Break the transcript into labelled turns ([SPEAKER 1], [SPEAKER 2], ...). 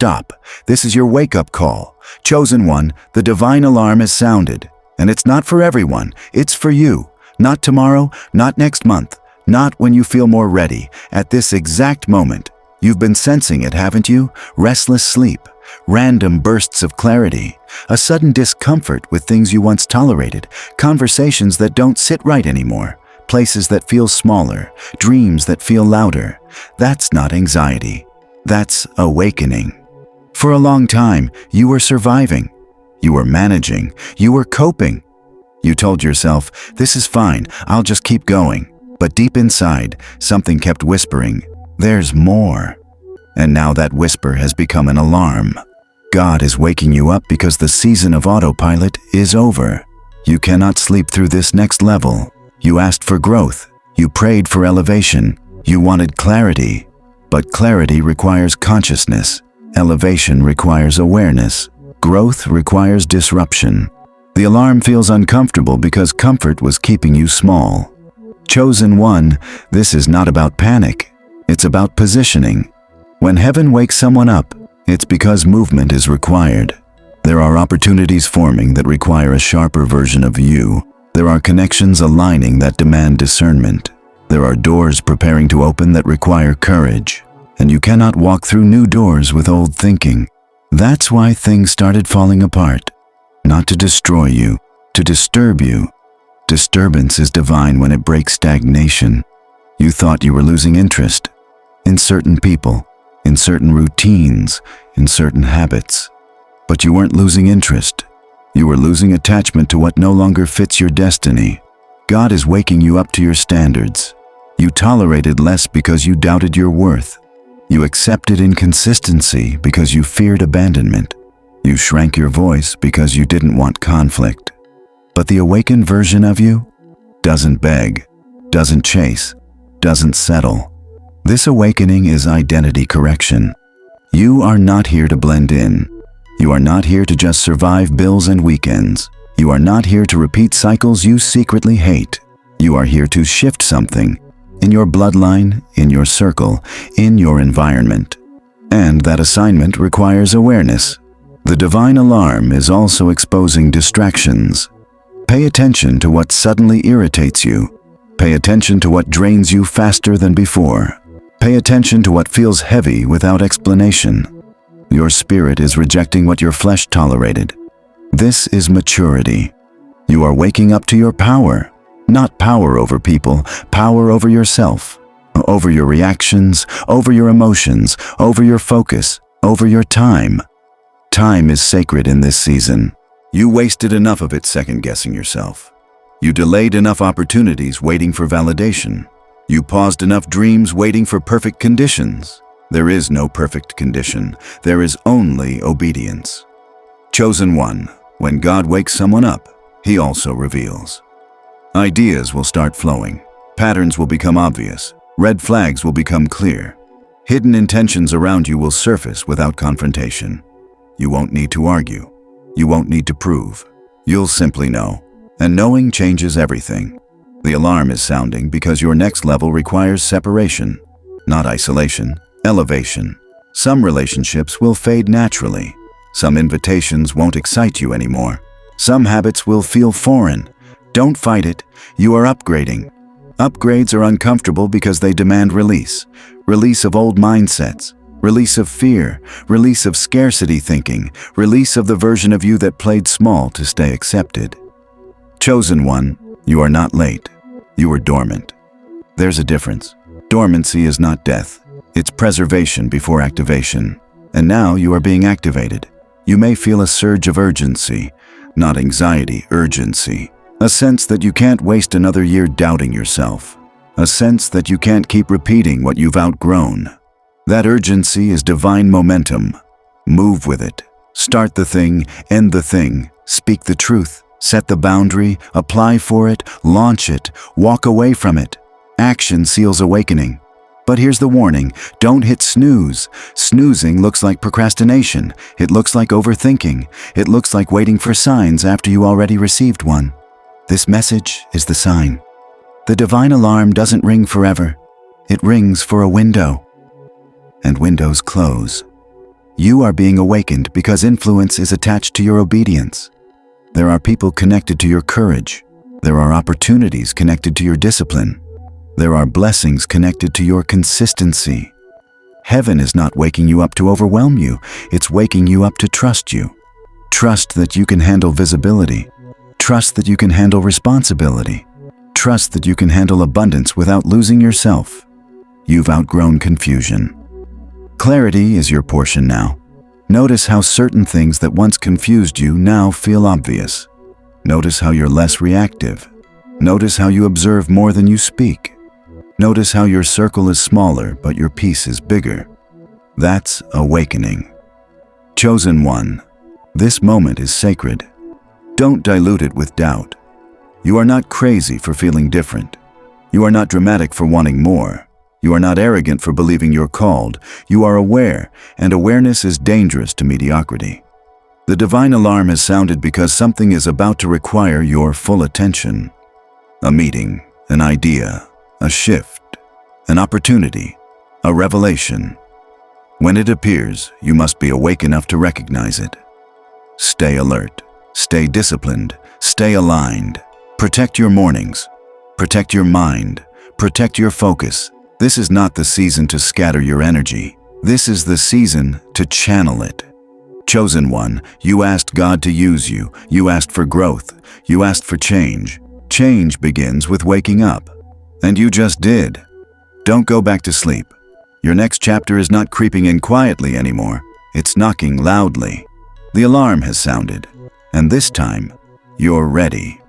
[SPEAKER 1] stop. This is your wake-up call. Chosen one, the divine alarm is sounded. And it's not for everyone, it's for you. Not tomorrow, not next month, not when you feel more ready. At this exact moment, you've been sensing it, haven't you? Restless sleep, random bursts of clarity, a sudden discomfort with things you once tolerated, conversations that don't sit right anymore, places that feel smaller, dreams that feel louder. That's not anxiety. That's awakening. For a long time, you were surviving. You were managing. You were coping. You told yourself, this is fine, I'll just keep going. But deep inside, something kept whispering, there's more. And now that whisper has become an alarm. God is waking you up because the season of autopilot is over. You cannot sleep through this next level. You asked for growth. You prayed for elevation. You wanted clarity. But clarity requires consciousness. Elevation requires awareness. Growth requires disruption. The alarm feels uncomfortable because comfort was keeping you small. Chosen one, this is not about panic. It's about positioning. When heaven wakes someone up, it's because movement is required. There are opportunities forming that require a sharper version of you. There are connections aligning that demand discernment. There are doors preparing to open that require courage. And you cannot walk through new doors with old thinking. That's why things started falling apart. Not to destroy you, to disturb you. Disturbance is divine when it breaks stagnation. You thought you were losing interest in certain people, in certain routines, in certain habits. But you weren't losing interest. You were losing attachment to what no longer fits your destiny. God is waking you up to your standards. You tolerated less because you doubted your worth. You accepted inconsistency because you feared abandonment. You shrank your voice because you didn't want conflict. But the awakened version of you doesn't beg, doesn't chase, doesn't settle. This awakening is identity correction. You are not here to blend in. You are not here to just survive bills and weekends. You are not here to repeat cycles you secretly hate. You are here to shift something in your bloodline, in your circle, in your environment. And that assignment requires awareness. The divine alarm is also exposing distractions. Pay attention to what suddenly irritates you. Pay attention to what drains you faster than before. Pay attention to what feels heavy without explanation. Your spirit is rejecting what your flesh tolerated. This is maturity. You are waking up to your power. Not power over people, power over yourself, over your reactions, over your emotions, over your focus, over your time. Time is sacred in this season. You wasted enough of it second-guessing yourself. You delayed enough opportunities waiting for validation. You paused enough dreams waiting for perfect conditions. There is no perfect condition. There is only obedience. Chosen one, when God wakes someone up, He also reveals. Ideas will start flowing. Patterns will become obvious. Red flags will become clear. Hidden intentions around you will surface without confrontation. You won't need to argue. You won't need to prove. You'll simply know. And knowing changes everything. The alarm is sounding because your next level requires separation, not isolation, elevation. Some relationships will fade naturally. Some invitations won't excite you anymore. Some habits will feel foreign. Don't fight it. You are upgrading. Upgrades are uncomfortable because they demand release. Release of old mindsets. Release of fear. Release of scarcity thinking. Release of the version of you that played small to stay accepted. Chosen one, you are not late. You are dormant. There's a difference. Dormancy is not death. It's preservation before activation. And now you are being activated. You may feel a surge of urgency. Not anxiety, urgency. A sense that you can't waste another year doubting yourself. A sense that you can't keep repeating what you've outgrown. That urgency is divine momentum. Move with it. Start the thing, end the thing, speak the truth, set the boundary, apply for it, launch it, walk away from it. Action seals awakening. But here's the warning, don't hit snooze. Snoozing looks like procrastination. It looks like overthinking. It looks like waiting for signs after you already received one. This message is the sign. The divine alarm doesn't ring forever. It rings for a window. And windows close. You are being awakened because influence is attached to your obedience. There are people connected to your courage. There are opportunities connected to your discipline. There are blessings connected to your consistency. Heaven is not waking you up to overwhelm you. It's waking you up to trust you. Trust that you can handle visibility. Trust that you can handle responsibility. Trust that you can handle abundance without losing yourself. You've outgrown confusion. Clarity is your portion now. Notice how certain things that once confused you now feel obvious. Notice how you're less reactive. Notice how you observe more than you speak. Notice how your circle is smaller, but your peace is bigger. That's awakening. Chosen one, this moment is sacred. Don't dilute it with doubt. You are not crazy for feeling different. You are not dramatic for wanting more. You are not arrogant for believing you're called. You are aware, and awareness is dangerous to mediocrity. The divine alarm has sounded because something is about to require your full attention. A meeting, an idea, a shift, an opportunity, a revelation. When it appears, you must be awake enough to recognize it. Stay alert, stay disciplined, stay aligned. Protect your mornings, protect your mind, protect your focus. This is not the season to scatter your energy. This is the season to channel it. Chosen one, you asked God to use you. You asked for growth. You asked for change. Change begins with waking up. And you just did. Don't go back to sleep. Your next chapter is not creeping in quietly anymore. It's knocking loudly. The alarm has sounded. And this time, you're ready.